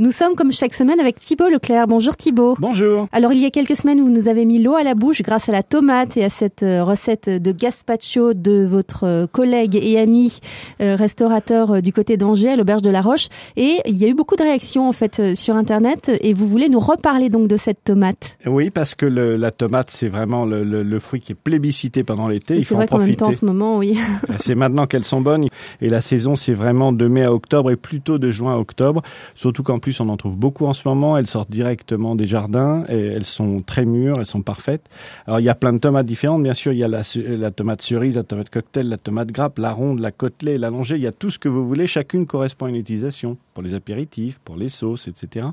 Nous sommes comme chaque semaine avec Thibault Leclerc. Bonjour Thibault. Bonjour. Alors il y a quelques semaines, vous nous avez mis l'eau à la bouche grâce à la tomate et à cette recette de gazpacho de votre collègue et ami restaurateur du côté d'Angers, à l'Auberge de la Roche. Et il y a eu beaucoup de réactions en fait sur Internet et vous voulez nous reparler donc de cette tomate. Oui, parce que la tomate, c'est vraiment le fruit qui est plébiscité pendant l'été. Il faut en profiter. C'est vrai qu'en même temps, en ce moment, oui. C'est maintenant qu'elles sont bonnes. Et la saison, c'est vraiment de mai à octobre et plutôt de juin à octobre. Surtout qu'en plus, on en trouve beaucoup en ce moment. Elles sortent directement des jardins et elles sont très mûres, elles sont parfaites. Alors, il y a plein de tomates différentes. Bien sûr, il y a la tomate cerise, la tomate cocktail, la tomate grappe, la ronde, la côtelée, la longée. Il y a tout ce que vous voulez. Chacune correspond à une utilisation pour les apéritifs, pour les sauces, etc.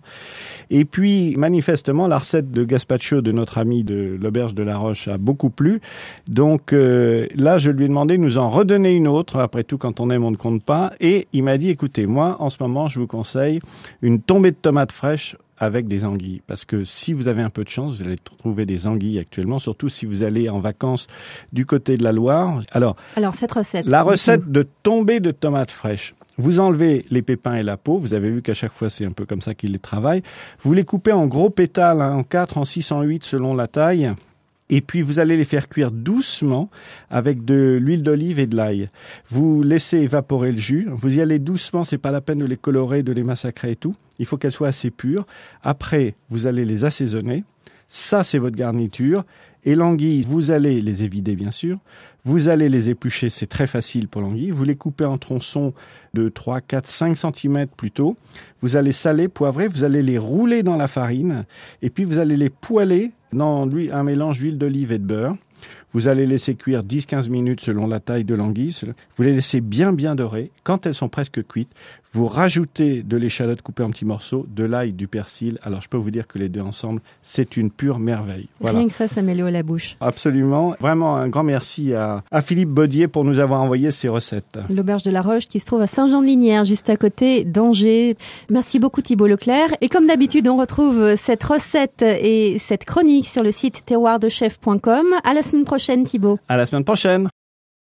Et puis, manifestement, la recette de gazpacho de notre ami de l'Auberge de la Roche a beaucoup plu. Donc là, je lui ai demandé de nous en redonner une autre. Après tout, quand on aime, on ne compte pas. Et il m'a dit, écoutez, moi, en ce moment, je vous conseille une tombée de tomates fraîches avec des anguilles. Parce que si vous avez un peu de chance, vous allez trouver des anguilles actuellement, surtout si vous allez en vacances du côté de la Loire. Alors cette recette. La recette de tombée de tomates fraîches. Vous enlevez les pépins et la peau. Vous avez vu qu'à chaque fois, c'est un peu comme ça qu'il les travaille. Vous les coupez en gros pétales, en 4, en 6, en 8, selon la taille. Et puis, vous allez les faire cuire doucement avec de l'huile d'olive et de l'ail. Vous laissez évaporer le jus. Vous y allez doucement. C'est pas la peine de les colorer, de les massacrer et tout. Il faut qu'elles soient assez pures. Après, vous allez les assaisonner. Ça, c'est votre garniture. Et l'anguille, vous allez les évider, bien sûr. Vous allez les éplucher, c'est très facile pour l'anguille. Vous les coupez en tronçons de 3, 4, 5 cm plutôt. Vous allez saler, poivrer, vous allez les rouler dans la farine. Et puis, vous allez les poêler dans un mélange d'huile d'olive et de beurre. Vous allez laisser cuire 10-15 minutes selon la taille de l'anguille. Vous les laissez bien dorées. Quand elles sont presque cuites, vous rajoutez de l'échalote coupée en petits morceaux, de l'ail, du persil. Alors, je peux vous dire que les deux ensemble, c'est une pure merveille. Voilà. Rien que ça met l'eau à la bouche. Absolument. Vraiment, un grand merci à Philippe Baudier pour nous avoir envoyé ces recettes. L'Auberge de la Roche qui se trouve à Saint-Jean-de-Lignières, juste à côté d'Angers. Merci beaucoup Thibault Leclerc. Et comme d'habitude, on retrouve cette recette et cette chronique sur le site terroirdechef.com. À la semaine prochaine Thibault. À la semaine prochaine.